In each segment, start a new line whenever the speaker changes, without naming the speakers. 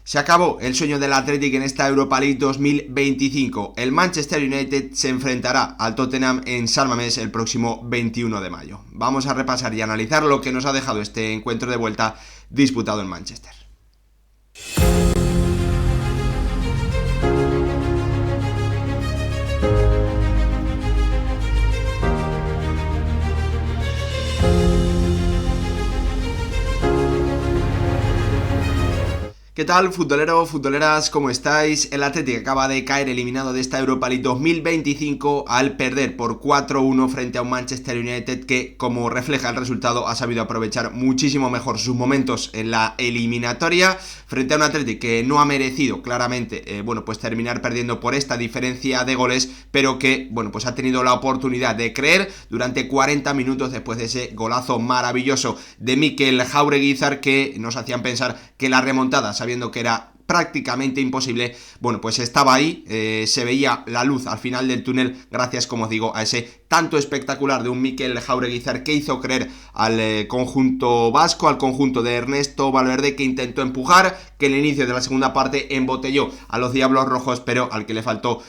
Se acabó el sueño del Athletic en esta Europa League 2025. El Manchester United se enfrentará al Tottenham en San Mamés el próximo 21 de mayo. Vamos a repasar y analizar lo que nos ha dejado este encuentro de vuelta disputado en Manchester. ¿Qué tal, futbolero, futboleras? ¿Cómo estáis? El Athletic acaba de caer eliminado de esta Europa League 2025 al perder por 4-1 frente a un Manchester United que, como refleja el resultado, ha sabido aprovechar muchísimo mejor sus momentos en la eliminatoria frente a un Athletic que no ha merecido claramente pues terminar perdiendo por esta diferencia de goles, pero que pues ha tenido la oportunidad de creer durante 40 minutos después de ese golazo maravilloso de Mikel Jaureguizar que nos hacían pensar que la remontada, sabiendo que era prácticamente imposible, pues estaba ahí, se veía la luz al final del túnel gracias, como os digo, a ese tanto espectacular de un Mikel Jaureguizar que hizo creer al conjunto vasco, al conjunto de Ernesto Valverde, que intentó empujar, que en el inicio de la segunda parte embotelló a los Diablos Rojos, pero al que le faltó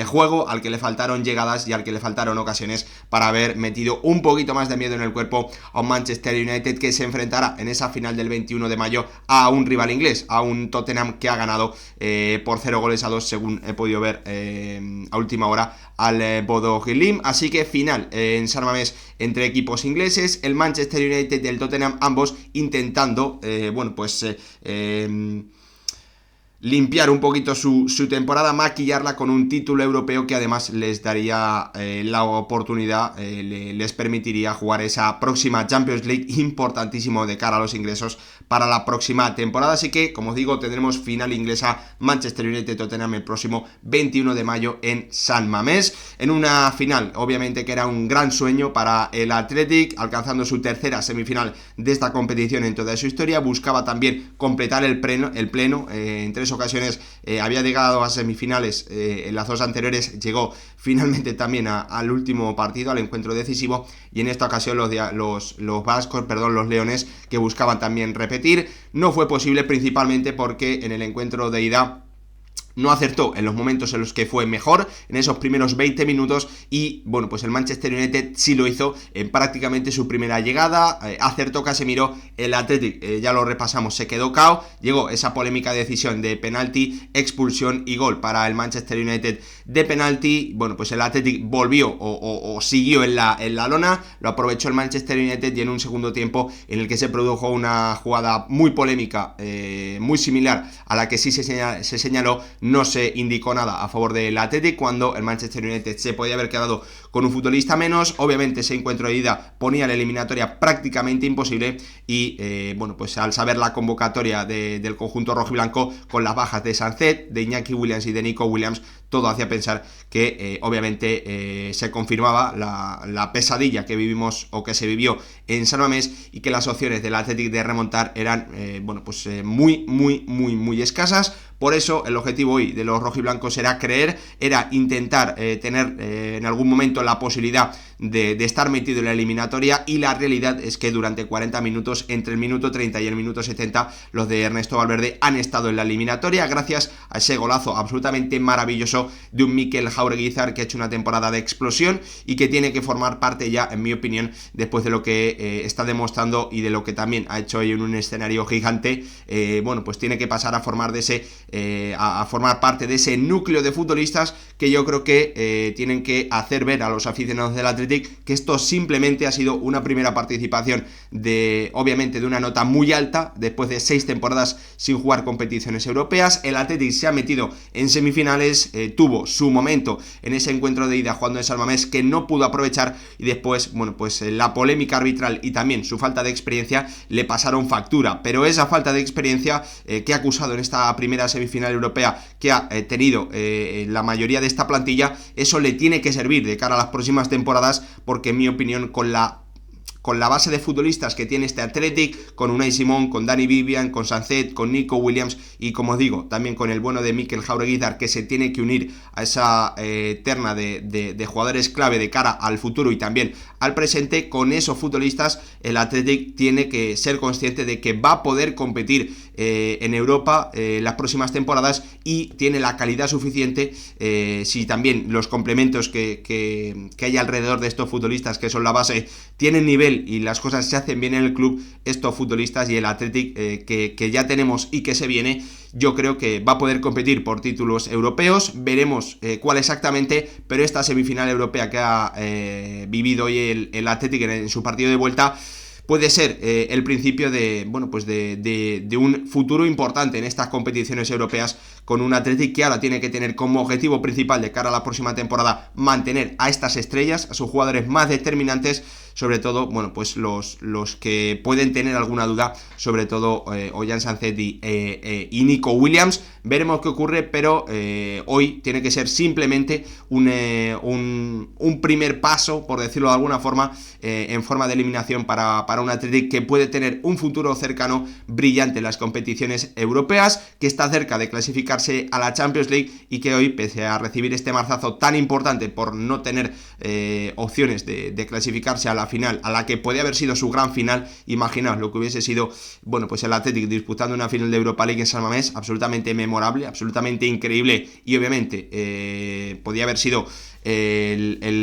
juego, al que le faltaron llegadas y al que le faltaron ocasiones para haber metido un poquito más de miedo en el cuerpo a un Manchester United que se enfrentará en esa final del 21 de mayo a un rival inglés, a un Tottenham que ha ganado por 0-2 según he podido ver a última hora al Bodo Glimt. Así que final en San Mamés entre equipos ingleses, el Manchester United y el Tottenham, ambos intentando limpiar un poquito su temporada, maquillarla con un título europeo que además les daría la oportunidad, les permitiría jugar esa próxima Champions League, importantísimo de cara a los ingresos para la próxima temporada. Así que, como os digo, tendremos final inglesa Manchester United-Tottenham el próximo 21 de mayo en San Mamés, en una final obviamente que era un gran sueño para el Athletic, alcanzando su tercera semifinal de esta competición en toda su historia. Buscaba también completar el pleno en tres ocasiones había llegado a semifinales, en las dos anteriores llegó finalmente también al último partido, al encuentro decisivo, y en esta ocasión los vascos, los leones, que buscaban también repetir, no fue posible, principalmente porque en el encuentro de ida no acertó en los momentos en los que fue mejor, en esos primeros 20 minutos, y pues el Manchester United sí lo hizo en prácticamente su primera llegada, acertó Casemiro, el Athletic, ya lo repasamos, se quedó cao, llegó esa polémica decisión de penalti, expulsión y gol para el Manchester United de penalti. Pues el Athletic volvió o siguió en la lona, lo aprovechó el Manchester United, y en un segundo tiempo en el que se produjo una jugada muy polémica, muy similar a la que sí se señaló, no se indicó nada a favor del Athletic cuando el Manchester United se podía haber quedado con un futbolista menos. Obviamente ese encuentro de ida ponía la eliminatoria prácticamente imposible y pues al saber la convocatoria del conjunto rojiblanco, con las bajas de Sancet, de Iñaki Williams y de Nico Williams, todo hacía pensar que obviamente se confirmaba la pesadilla que vivimos o que se vivió en San Mamés, y que las opciones del Athletic de remontar eran muy escasas. Por eso el objetivo hoy de los rojiblancos era creer, era intentar tener en algún momento la posibilidad de estar metido en la eliminatoria, y la realidad es que durante 40 minutos, entre el minuto 30 y el minuto 70, los de Ernesto Valverde han estado en la eliminatoria gracias a ese golazo absolutamente maravilloso de un Mikel Jaureguizar que ha hecho una temporada de explosión y que tiene que formar parte ya, en mi opinión, después de lo que está demostrando y de lo que también ha hecho hoy en un escenario gigante, pues tiene que pasar a formar a formar parte de ese núcleo de futbolistas que yo creo que tienen que hacer ver a los aficionados del Athletic que esto simplemente ha sido una primera participación obviamente de una nota muy alta después de 6 temporadas sin jugar competiciones europeas. El Athletic se ha metido en semifinales, tuvo su momento en ese encuentro de ida jugando en San Mamés que no pudo aprovechar, y después la polémica arbitral y también su falta de experiencia le pasaron factura, pero esa falta de experiencia que ha acusado en esta primera semifinal europea que ha tenido la mayoría de esta plantilla, eso le tiene que servir de cara a las próximas temporadas, porque en mi opinión con la base de futbolistas que tiene este Athletic, con Unai Simón, con Dani Vivian, con Sancet, con Nico Williams y, como os digo, también con el bueno de Mikel Jaureguizar, que se tiene que unir a esa terna de jugadores clave de cara al futuro y también al presente, con esos futbolistas el Athletic tiene que ser consciente de que va a poder competir en Europa las próximas temporadas, y tiene la calidad suficiente, si también los complementos que hay alrededor de estos futbolistas, que son la base, tienen nivel y las cosas se hacen bien en el club, estos futbolistas y el Athletic que ya tenemos y que se viene, yo creo que va a poder competir por títulos europeos. Veremos cuál exactamente, pero esta semifinal europea que ha vivido hoy el Athletic en su partido de vuelta puede ser el principio de, bueno, pues de un futuro importante en estas competiciones europeas, con un Athletic que ahora tiene que tener como objetivo principal de cara a la próxima temporada mantener a estas estrellas, a sus jugadores más determinantes, sobre todo, bueno, pues los que pueden tener alguna duda, sobre todo Ollán Sancetti y Nico Williams. Veremos qué ocurre, pero hoy tiene que ser simplemente un primer paso, por decirlo de alguna forma, en forma de eliminación para un Athletic que puede tener un futuro cercano brillante en las competiciones europeas, que está cerca de clasificarse a la Champions League y que hoy, pese a recibir este marzazo tan importante por no tener opciones de clasificarse a la final, a la que podía haber sido su gran final, imaginaos lo que hubiese sido, bueno, pues el Athletic disputando una final de Europa League en San Mamés, absolutamente memorable, absolutamente increíble, y obviamente podía haber sido el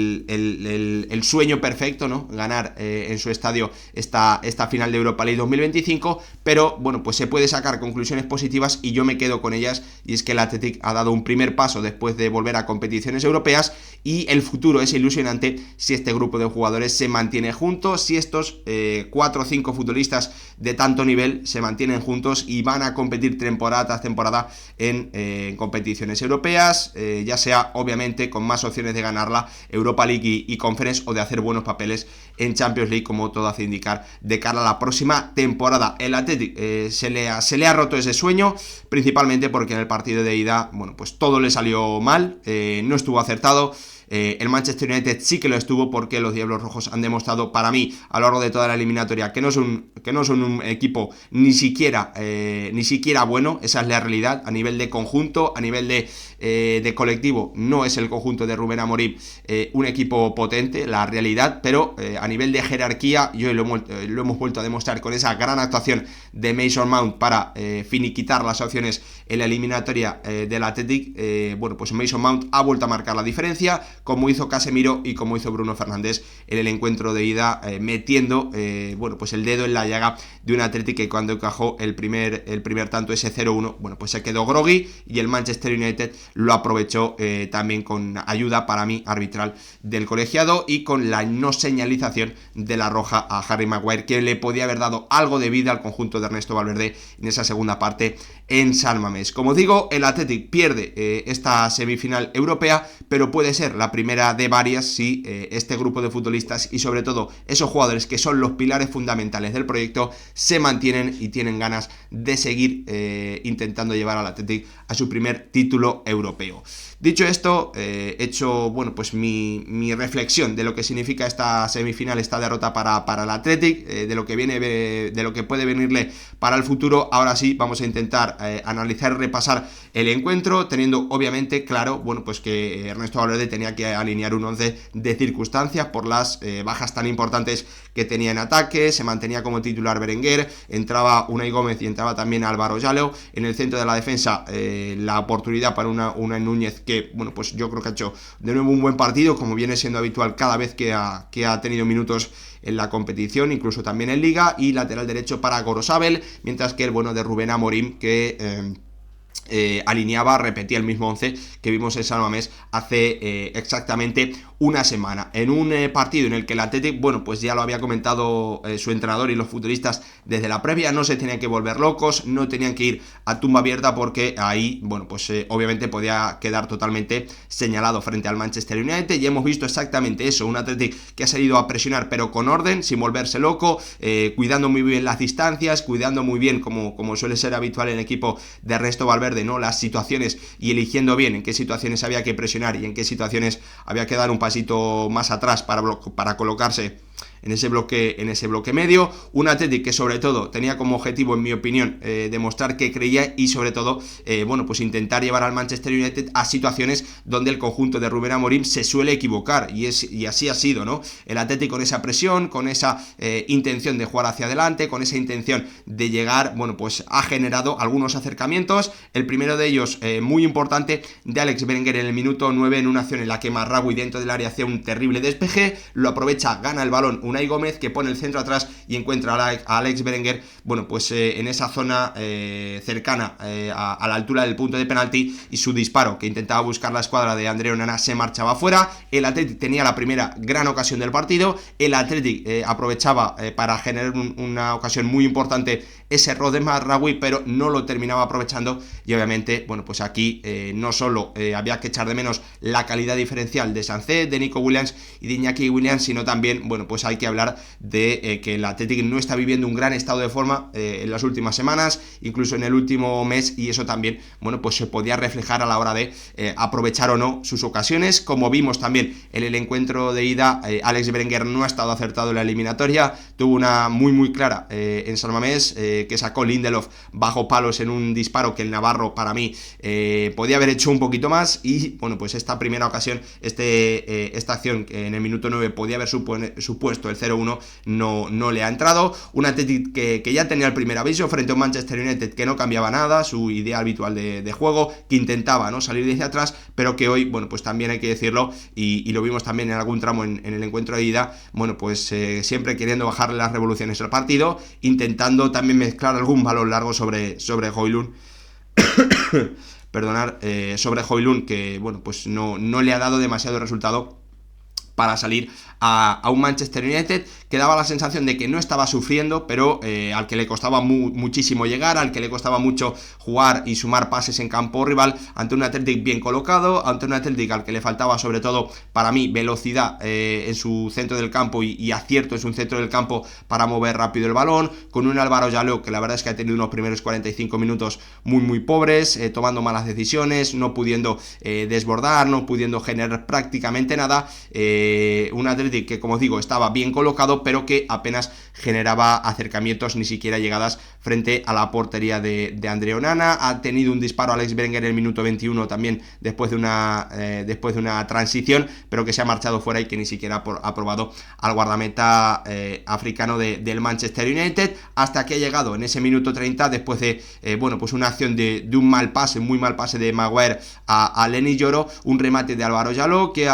sueño perfecto, ¿no? Ganar en su estadio esta final de Europa League 2025, pero bueno, pues se puede sacar conclusiones positivas y yo me quedo con ellas, y es que el Athletic ha dado un primer paso después de volver a competiciones europeas, y el futuro es ilusionante si este grupo de jugadores se mantiene juntos, si estos 4 o 5 futbolistas de tanto nivel se mantienen juntos y van a competir temporada tras temporada en competiciones europeas, ya sea obviamente con más opciones de ganar la Europa League y Conference, o de hacer buenos papeles en Champions League, como todo hace indicar, de cara a la próxima temporada. El Athletic se le ha roto ese sueño, principalmente porque en el partido de ida, bueno, pues todo le salió mal, no estuvo acertado. El Manchester United sí que lo estuvo, porque los Diablos Rojos han demostrado, para mí, a lo largo de toda la eliminatoria, que no son un equipo ni siquiera bueno. Esa es la realidad. A nivel de conjunto, a nivel de colectivo, no es el conjunto de Rubén Amorim un equipo potente, la realidad, pero a nivel de jerarquía, y hoy lo hemos vuelto a demostrar con esa gran actuación de Mason Mount para finiquitar las opciones en la eliminatoria del Athletic. Bueno, pues Mason Mount ha vuelto a marcar la diferencia, como hizo Casemiro y como hizo Bruno Fernández en el encuentro de ida, metiendo bueno, pues el dedo en la llaga de un Athletic que cuando encajó el primer tanto, ese 0-1, bueno, pues se quedó groggy, y el Manchester United lo aprovechó también con ayuda, para mí, arbitral del colegiado, y con la no señalización de la roja a Harry Maguire, que le podía haber dado algo de vida al conjunto de Ernesto Valverde en esa segunda parte en San Mamés. Como digo, el Athletic pierde esta semifinal europea, pero puede ser la primera de varias si este grupo de futbolistas, y sobre todo esos jugadores que son los pilares fundamentales del proyecto, se mantienen y tienen ganas de seguir intentando llevar al Athletic a su primer título europeo. Dicho esto, he hecho, bueno, pues mi reflexión de lo que significa esta semifinal, esta derrota para el Athletic, de lo que viene, de lo que puede venirle para el futuro. Ahora sí, vamos a intentar analizar y repasar el encuentro, teniendo obviamente claro, bueno, pues que Ernesto Valverde tenía que alinear un 11 de circunstancias por las bajas tan importantes que tenía en ataque. Se mantenía como titular Berenguer, entraba Unai Gómez y entraba también Álvaro Jallo. En el centro de la defensa, la oportunidad para Unai Núñez, que, bueno, pues yo creo que ha hecho de nuevo un buen partido, como viene siendo habitual cada vez que ha tenido minutos en la competición, incluso también en Liga. Y lateral derecho para Gorosabel, mientras que el bueno de Rubén Amorim, que alineaba, repetía el mismo 11 que vimos en San Mamés hace exactamente una semana, en un partido en el que el Athletic, bueno, pues ya lo había comentado su entrenador y los futbolistas desde la previa, no se tenían que volver locos, no tenían que ir a tumba abierta, porque ahí, bueno, pues obviamente podía quedar totalmente señalado frente al Manchester United, y hemos visto exactamente eso, un Athletic que ha salido a presionar, pero con orden, sin volverse loco, cuidando muy bien las distancias, cuidando muy bien, como suele ser habitual en el equipo de Ernesto Valverde, ¿no?, las situaciones, y eligiendo bien en qué situaciones había que presionar y en qué situaciones había que dar un pasito más atrás para colocarse en ese bloque medio, un Athletic que sobre todo tenía como objetivo, en mi opinión, demostrar que creía y sobre todo, bueno, pues intentar llevar al Manchester United a situaciones donde el conjunto de Rubén Amorim se suele equivocar, y así ha sido, ¿no? El Athletic con esa presión, con esa intención de jugar hacia adelante, con esa intención de llegar, bueno, pues ha generado algunos acercamientos. El primero de ellos, muy importante, de Alex Berenguer en el minuto 9, en una acción en la que Marraoui dentro del área hace un terrible despeje, lo aprovecha, gana el balón Unai Gómez, que pone el centro atrás y encuentra a Alex Berenguer, bueno, pues en esa zona cercana a la altura del punto de penalti, y su disparo, que intentaba buscar la escuadra de André Onana, se marchaba fuera. El Athletic tenía la primera gran ocasión del partido, el Athletic aprovechaba para generar una ocasión muy importante, ese error de Marraoui, pero no lo terminaba aprovechando, y obviamente, bueno, pues aquí no solo había que echar de menos la calidad diferencial de Sancet, de Nico Williams y de Iñaki Williams, sino también, bueno, pues hay que hablar de que el Athletic no está viviendo un gran estado de forma en las últimas semanas, incluso en el último mes, y eso también, bueno, pues se podía reflejar a la hora de aprovechar o no sus ocasiones. Como vimos también en el encuentro de ida, Alex Berenguer no ha estado acertado en la eliminatoria, tuvo una muy clara en San Mamés, que sacó Lindelof bajo palos en un disparo que el navarro, para mí, podía haber hecho un poquito más, y bueno, pues esta primera ocasión, esta acción que en el minuto 9 podía haber supuesto el 0-1, no le ha entrado. Un Athletic que ya tenía el primer aviso frente a un Manchester United que no cambiaba nada, su idea habitual de juego, que intentaba, ¿no?, salir desde atrás, pero que hoy, bueno, pues también hay que decirlo, y lo vimos también en algún tramo en el encuentro de ida, bueno, pues siempre queriendo bajarle las revoluciones al partido, intentando también mezclar algún balón largo sobre Højlund. Perdonar, sobre Højlund, que bueno, pues no le ha dado demasiado resultado para salir a un Manchester United que daba la sensación de que no estaba sufriendo, pero al que le costaba muchísimo llegar, al que le costaba mucho jugar y sumar pases en campo rival, ante un Athletic bien colocado, ante un Athletic al que le faltaba sobre todo, para mí, velocidad en su centro del campo y acierto en su centro del campo para mover rápido el balón, con un Álvaro Jaló que la verdad es que ha tenido unos primeros 45 minutos muy pobres, tomando malas decisiones, no pudiendo desbordar, no pudiendo generar prácticamente nada. Un Athletic que, como digo, estaba bien colocado, pero que apenas generaba acercamientos, ni siquiera llegadas frente a la portería de André Onana. Ha tenido un disparo a Alex Berenguer en el minuto 21 también, después de una transición, pero que se ha marchado fuera y que ni siquiera ha probado al guardameta africano del Manchester United, hasta que ha llegado en ese minuto 30, después de bueno, pues una acción de un muy mal pase de Maguire a Lenny Yoro, un remate de Álvaro Jaló que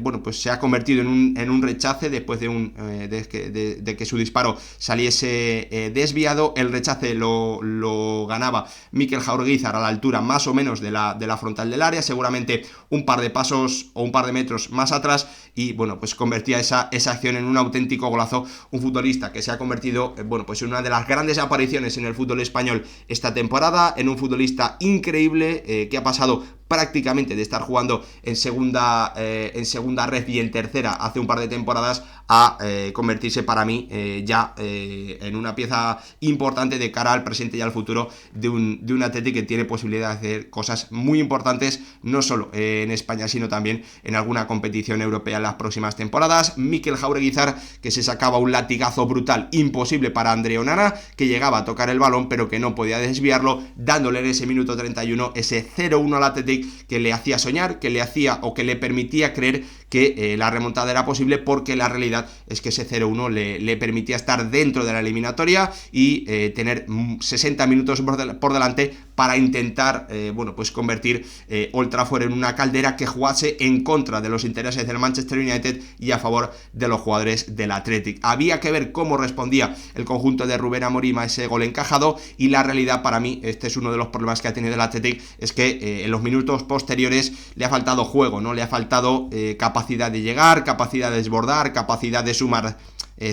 bueno, pues se ha convertido en un rechace después de que su disparo saliese desviado. El rechace lo ganaba Mikel Jaureguizar a la altura más o menos de la frontal del área, seguramente un par de pasos o un par de metros más atrás, y bueno, pues convertía esa acción en un auténtico golazo. Un futbolista que se ha convertido, bueno, pues en una de las grandes apariciones en el fútbol español esta temporada, en un futbolista increíble, que ha pasado prácticamente de estar jugando en segunda red y en tercera hace un par de temporadas a convertirse, para mí, ya en una pieza importante de cara al presente y al futuro de un Athletic que tiene posibilidad de hacer cosas muy importantes, no solo en España, sino también en alguna competición europea en las próximas temporadas. Mikel Jaureguizar, que se sacaba un latigazo brutal, imposible para André Onana, que llegaba a tocar el balón pero que no podía desviarlo, dándole en ese minuto 31 ese 0-1 al Athletic, que le hacía soñar, que le hacía o que le permitía creer que la remontada era posible, porque la realidad es que ese 0-1 le permitía estar dentro de la eliminatoria y tener 60 minutos por delante para intentar, bueno, pues convertir Old Trafford en una caldera que jugase en contra de los intereses del Manchester United y a favor de los jugadores del Athletic. Había que ver cómo respondía el conjunto de Rubén Amorim a ese gol encajado, y la realidad, para mí, este es uno de los problemas que ha tenido el Athletic, es que en los minutos posteriores le ha faltado juego, ¿no? Le ha faltado capacidad de llegar, capacidad de desbordar, capacidad de sumar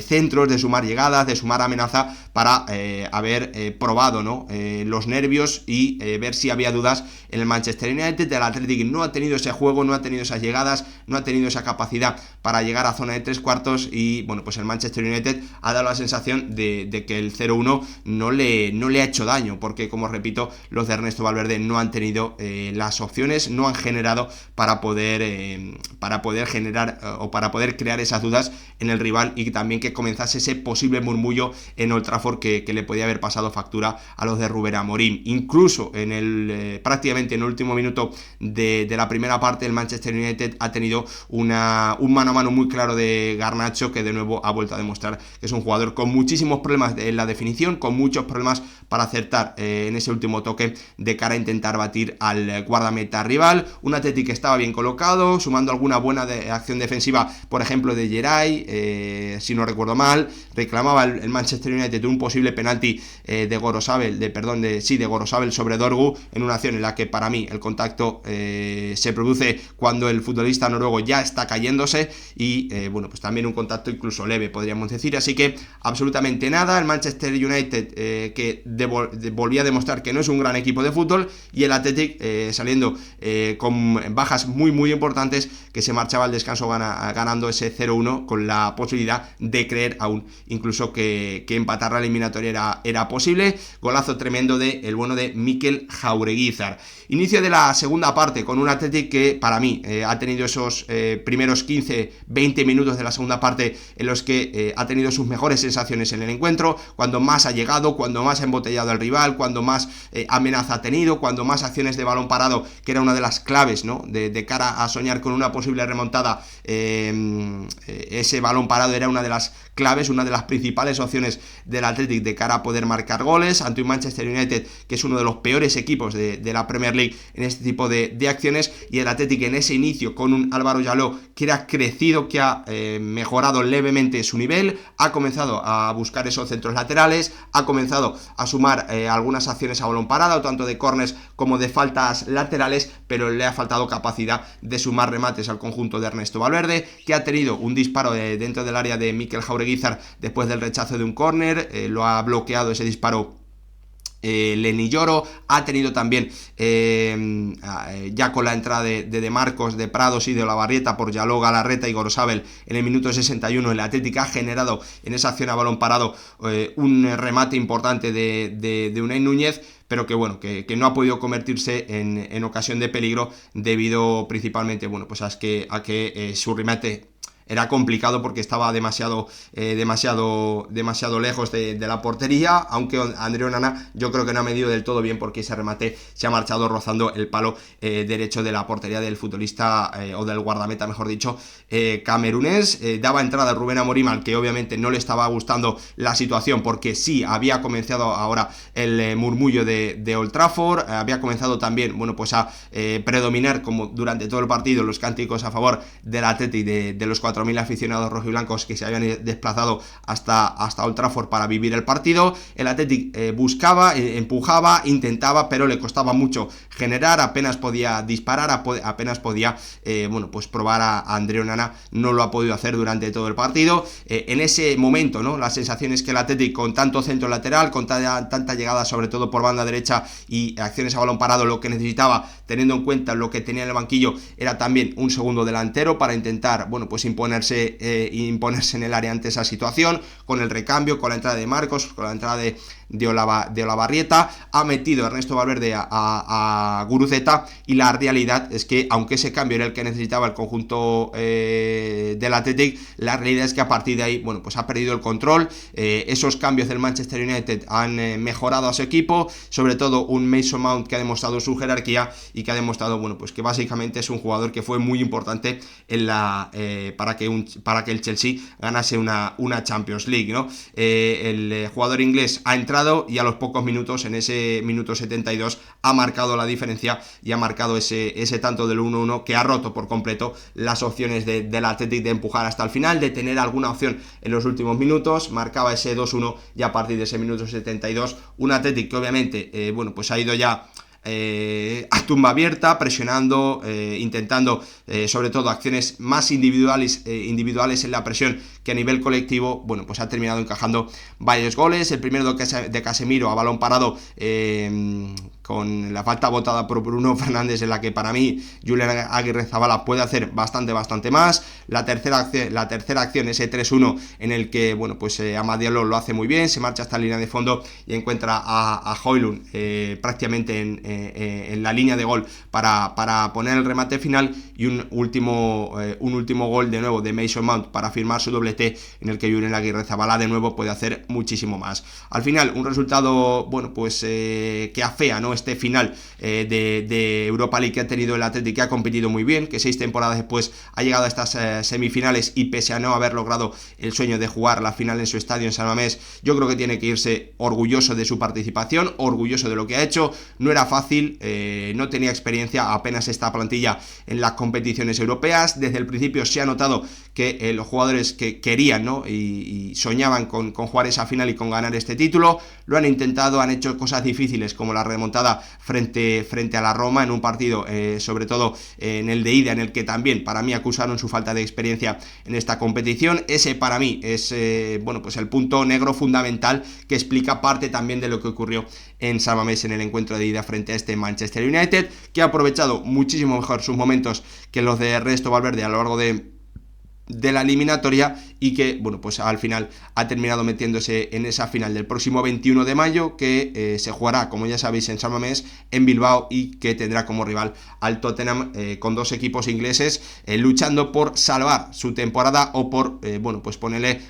centros, de sumar llegadas, de sumar amenaza, para haber probado, ¿no? Los nervios y ver si había dudas en el Manchester United. El Athletic no ha tenido ese juego, no ha tenido esas llegadas, no ha tenido esa capacidad para llegar a zona de 3/4, y bueno, pues el Manchester United ha dado la sensación de que el 0-1 no le ha hecho daño, porque, como repito, los de Ernesto Valverde no han tenido las opciones, no han generado para poder generar o para poder crear esas dudas en el rival, y también en que comenzase ese posible murmullo en Old Trafford que le podía haber pasado factura a los de Rubén Amorim. Incluso prácticamente en el último minuto de la primera parte, el Manchester United ha tenido un mano a mano muy claro de Garnacho, que de nuevo ha vuelto a demostrar que es un jugador con muchísimos problemas en la definición, con muchos problemas para acertar en ese último toque de cara a intentar batir al guardameta rival. Un Atleti que estaba bien colocado, sumando alguna buena acción defensiva, por ejemplo de Geray, si no recuerdo mal. Reclamaba el Manchester United un posible penalti de Gorosabel sobre Dorgu, en una acción en la que para mí el contacto se produce cuando el futbolista noruego ya está cayéndose, y bueno, pues también un contacto incluso leve, podríamos decir. Así que absolutamente nada. El Manchester United que volvía a demostrar que no es un gran equipo de fútbol, y el Athletic saliendo con bajas muy muy importantes, que se marchaba al descanso ganando ese 0-1, con la posibilidad de creer aún incluso que empatar la eliminatoria era posible. Golazo tremendo el bueno de Mikel Jaureguizar. Inicio de la segunda parte con un Athletic que para mí ha tenido esos primeros 15-20 minutos de la segunda parte en los que ha tenido sus mejores sensaciones en el encuentro, cuando más ha llegado, cuando más ha embotellado al rival, cuando más amenaza ha tenido, cuando más acciones de balón parado, que era una de las claves, ¿no? de cara a soñar con una posible remontada. Ese balón parado era una de las claves, una de las principales opciones del Athletic de cara a poder marcar goles ante un Manchester United que es uno de los peores equipos de la Premier League en este tipo de acciones, y el Athletic en ese inicio con un Álvaro Yaló que ha crecido, que ha mejorado levemente su nivel, ha comenzado a buscar esos centros laterales, ha comenzado a sumar algunas acciones a balón parado, tanto de córners como de faltas laterales, pero le ha faltado capacidad de sumar remates al conjunto de Ernesto Valverde, que ha tenido un disparo dentro del área de Mikel Jaureguizar después del rechazo de un córner, lo ha bloqueado ese disparo Lenny Lloro. Ha tenido también ya con la entrada de Marcos, de Prados y de Olavarrieta por Yaló, Galarreta y Gorosabel en el minuto 61, el Atlético ha generado en esa acción a balón parado un remate importante de Unai Núñez, pero que bueno, que no ha podido convertirse en ocasión de peligro, debido principalmente, bueno, pues a que su remate era complicado porque estaba demasiado lejos de la portería, aunque André Onana yo creo que no ha medido del todo bien, porque ese remate se ha marchado rozando el palo derecho de la portería del futbolista, o del guardameta mejor dicho, camerunés. Daba entrada a Rubén Amorim, al que obviamente no le estaba gustando la situación, porque sí había comenzado ahora el murmullo de Old Trafford, había comenzado también, bueno, pues a predominar, como durante todo el partido, los cánticos a favor del Atleti de los 4.000 aficionados rojiblancos que se habían desplazado hasta Old Trafford para vivir el partido. El Athletic buscaba, empujaba, intentaba, pero le costaba mucho generar, apenas podía disparar, apenas podía bueno, pues probar a André Onana. No lo ha podido hacer durante todo el partido. En ese momento, ¿no?, la sensación es que el Athletic, con tanto centro lateral, con tanta llegada sobre todo por banda derecha y acciones a balón parado, lo que necesitaba, teniendo en cuenta lo que tenía en el banquillo, era también un segundo delantero para intentar, bueno, pues imponerse en el área ante esa situación, con el recambio, con la entrada de Marcos, con la entrada de Olavarrieta. Ha metido Ernesto Valverde a Guruceta, y la realidad es que, aunque ese cambio era el que necesitaba el conjunto del Athletic, la realidad es que a partir de ahí, bueno, pues ha perdido el control. Esos cambios del Manchester United han mejorado a su equipo, sobre todo un Mason Mount que ha demostrado su jerarquía y que ha demostrado, bueno, pues que básicamente es un jugador que fue muy importante para que el Chelsea ganase una Champions League, ¿no? El jugador inglés ha entrado, y a los pocos minutos, en ese minuto 72, ha marcado la diferencia y ha marcado ese tanto del 1-1, que ha roto por completo las opciones del Athletic de empujar hasta el final, de tener alguna opción en los últimos minutos. Marcaba ese 2-1, y a partir de ese minuto 72, un Athletic que obviamente bueno, pues ha ido ya a tumba abierta, presionando, intentando sobre todo acciones más individuales en la presión que a nivel colectivo. Bueno, pues ha terminado encajando varios goles. El primero de Casemiro a balón parado, con la falta votada por Bruno Fernández, en la que para mí Julen Aguirrezabala puede hacer bastante más. La tercera acción, ese 3-1 en el que, bueno, pues Amad Diallo lo hace muy bien, se marcha hasta la línea de fondo y encuentra a Højlund prácticamente en la línea de gol para poner el remate final, y un último gol de nuevo de Mason Mount para firmar su doblete, en el que Julen Aguirrezabala de nuevo puede hacer muchísimo más. Al final, un resultado, bueno, pues que afea, ¿no?, este final de Europa League que ha tenido el Athletic, que ha competido muy bien, que 6 temporadas después ha llegado a estas semifinales, y pese a no haber logrado el sueño de jugar la final en su estadio en San Mamés, yo creo que tiene que irse orgulloso de su participación, orgulloso de lo que ha hecho. No era fácil, no tenía experiencia apenas esta plantilla en las competiciones europeas. Desde el principio se ha notado que los jugadores que querían, ¿no?, y soñaban con jugar esa final y con ganar este título, lo han intentado, han hecho cosas difíciles como la remontada frente a la Roma en un partido, sobre todo en el de ida, en el que también para mí acusaron su falta de experiencia en esta competición. Ese para mí es bueno, pues el punto negro fundamental que explica parte también de lo que ocurrió en San Mamés en el encuentro de ida frente a este Manchester United, que ha aprovechado muchísimo mejor sus momentos que los de Ernesto Valverde a lo largo de la eliminatoria, y que, bueno, pues al final ha terminado metiéndose en esa final del próximo 21 de mayo que se jugará, como ya sabéis, en San Mamés, en Bilbao, y que tendrá como rival al Tottenham, con dos equipos ingleses luchando por salvar su temporada o por, bueno, pues ponerle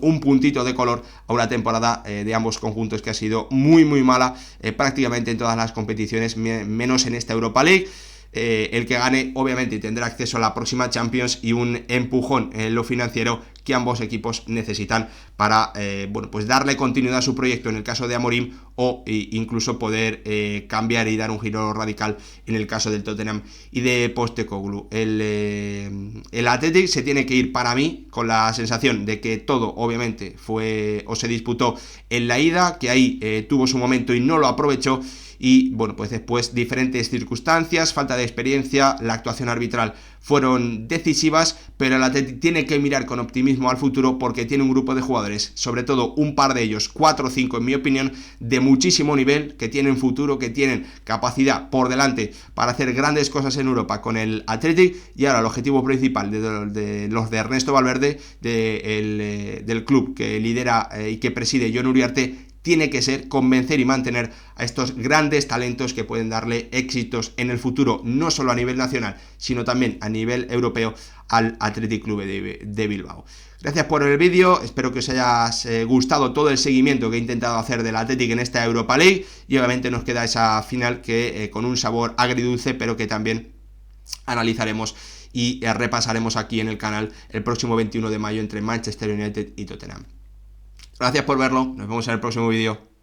un puntito de color a una temporada de ambos conjuntos que ha sido muy mala prácticamente en todas las competiciones, menos en esta Europa League. El que gane obviamente tendrá acceso a la próxima Champions y un empujón en lo financiero que ambos equipos necesitan para bueno, pues darle continuidad a su proyecto en el caso de Amorim, o incluso poder cambiar y dar un giro radical en el caso del Tottenham y de Postecoglou. El Athletic se tiene que ir, para mí, con la sensación de que todo obviamente fue o se disputó en la ida, que ahí tuvo su momento y no lo aprovechó. Y bueno, pues después diferentes circunstancias, falta de experiencia, la actuación arbitral fueron decisivas, pero el Athletic tiene que mirar con optimismo al futuro, porque tiene un grupo de jugadores, sobre todo un par de ellos, 4 o 5 en mi opinión, de muchísimo nivel, que tienen futuro, que tienen capacidad por delante para hacer grandes cosas en Europa con el Athletic. Y ahora el objetivo principal de los de Ernesto Valverde, del club que lidera y que preside Jon Uriarte, tiene que ser convencer y mantener a estos grandes talentos que pueden darle éxitos en el futuro, no solo a nivel nacional, sino también a nivel europeo, al Athletic Club de Bilbao. Gracias por el vídeo, espero que os haya gustado todo el seguimiento que he intentado hacer del Athletic en esta Europa League, y obviamente nos queda esa final que con un sabor agridulce, pero que también analizaremos y repasaremos aquí en el canal el próximo 21 de mayo entre Manchester United y Tottenham. Gracias por verlo, nos vemos en el próximo vídeo.